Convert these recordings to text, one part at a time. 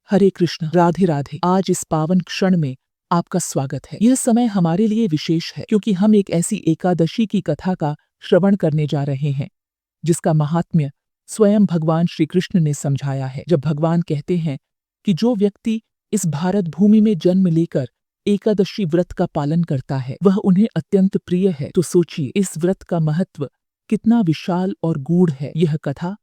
हरे कृष्ण, राधे राधे। आज इस पावन क्षण में आपका स्वागत है। यह समय हमारे लिए विशेष है क्योंकि हम एक ऐसी एकादशी की कथा का श्रवण करने जा रहे हैं जिसका महात्म्य स्वयं भगवान श्री कृष्ण ने समझाया है। जब भगवान कहते हैं कि जो व्यक्ति इस भारत भूमि में जन्म लेकर एकादशी व्रत का पालन करता है वह उन्हें अत्यंत प्रिय है, तो सोचिए इस व्रत का महत्व कितना विशाल और गूढ़ है। यह कथा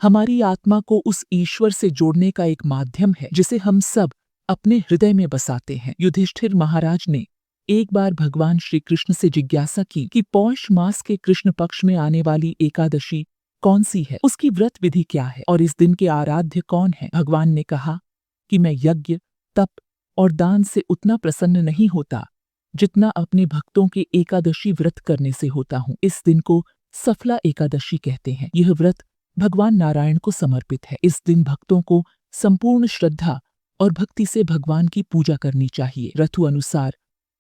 हमारी आत्मा को उस ईश्वर से जोड़ने का एक माध्यम है जिसे हम सब अपने हृदय में बसाते हैं। युधिष्ठिर महाराज ने एक बार भगवान श्री कृष्ण से जिज्ञासा की कि पौष मास के कृष्ण पक्ष में आने वाली एकादशी कौन सी है, उसकी व्रत विधि क्या है और इस दिन के आराध्य कौन है। भगवान ने कहा कि मैं यज्ञ, तप और दान से उतना प्रसन्न नहीं होता जितना अपने भक्तों के एकादशी व्रत करने से होता हूँ। इस दिन को सफला एकादशी कहते हैं। यह व्रत भगवान नारायण को समर्पित है। इस दिन भक्तों को संपूर्ण श्रद्धा और भक्ति से भगवान की पूजा करनी चाहिए। ऋतु अनुसार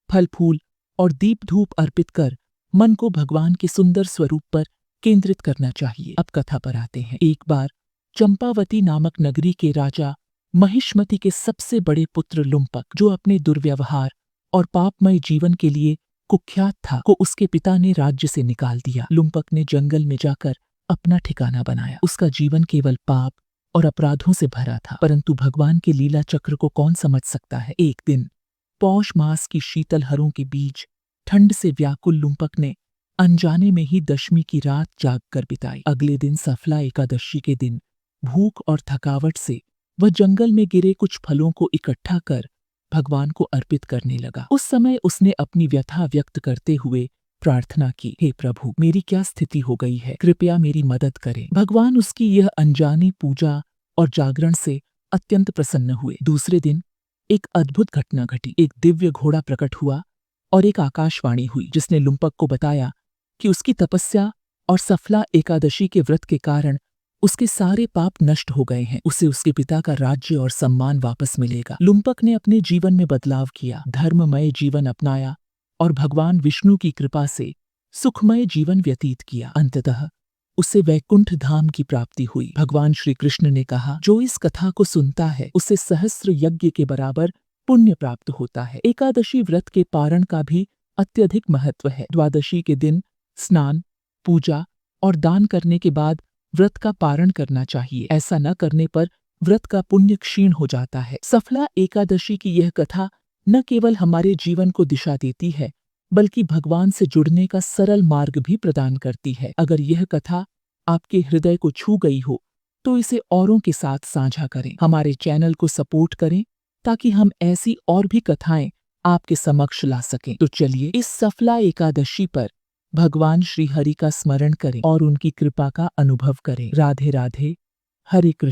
फल फूल और दीप धूप अर्पित कर मन को भगवान के सुंदर स्वरूप पर केंद्रित करना चाहिए। अब कथा पर आते हैं। एक बार चंपावती नामक नगरी के राजा महिष्मति के सबसे बड़े पुत्र लुम्पक, जो अपने दुर्व्यवहार और पापमय जीवन के लिए कुख्यात था, को उसके पिता ने राज्य से निकाल दिया। लुम्पक ने जंगल में जाकर अपना ठिकाना बनाया। उसका जीवन केवल पाप और अपराधों से भरा था, परंतु भगवान के लीला चक्र को कौन समझ सकता है। एक दिन पौष मास की शीतल लहरों के बीच ठंड से व्याकुल लुम्पक ने अनजाने में ही दशमी की रात जागकर बिताई। अगले दिन सफला एकादशी के दिन भूख और थकावट से वह जंगल में गिरे कुछ फलों को इकट्ठा कर भगवान को अर्पित करने लगा। उस समय उसने अपनी व्यथा व्यक्त करते हुए प्रार्थना की, हे प्रभु, मेरी क्या स्थिति हो गई है, कृपया मेरी मदद करें। भगवान उसकी यह अनजानी पूजा और जागरण से अत्यंत प्रसन्न हुए। दूसरे दिन एक अद्भुत घटना घटी। एक दिव्य घोड़ा प्रकट हुआ और एक आकाशवाणी हुई जिसने लुम्पक को बताया कि उसकी तपस्या और सफला एकादशी के व्रत के कारण उसके सारे पाप नष्ट हो गए हैं। उसे उसके पिता का राज्य और सम्मान वापस मिलेगा। लुम्पक ने अपने जीवन में बदलाव किया, धर्ममय जीवन अपनाया और भगवान विष्णु की कृपा से सुखमय जीवन व्यतीत किया। अंततः उसे वैकुंठ धाम की प्राप्ति हुई। भगवान श्री कृष्ण ने कहा, जो इस कथा को सुनता है उसे सहस्त्र यज्ञ के बराबर पुण्य प्राप्त होता है। एकादशी व्रत के पारण का भी अत्यधिक महत्व है। द्वादशी के दिन स्नान, पूजा और दान करने के बाद व्रत का पारण करना चाहिए। ऐसा न करने पर व्रत का पुण्य क्षीण हो जाता है। सफला एकादशी की यह कथा न केवल हमारे जीवन को दिशा देती है बल्कि भगवान से जुड़ने का सरल मार्ग भी प्रदान करती है। अगर यह कथा आपके हृदय को छू गई हो तो इसे औरों के साथ साझा करें। हमारे चैनल को सपोर्ट करें ताकि हम ऐसी और भी कथाएं आपके समक्ष ला सकें। तो चलिए इस सफला एकादशी पर भगवान श्री हरि का स्मरण करें और उनकी कृपा का अनुभव करें। राधे राधे। हरे कृष्ण।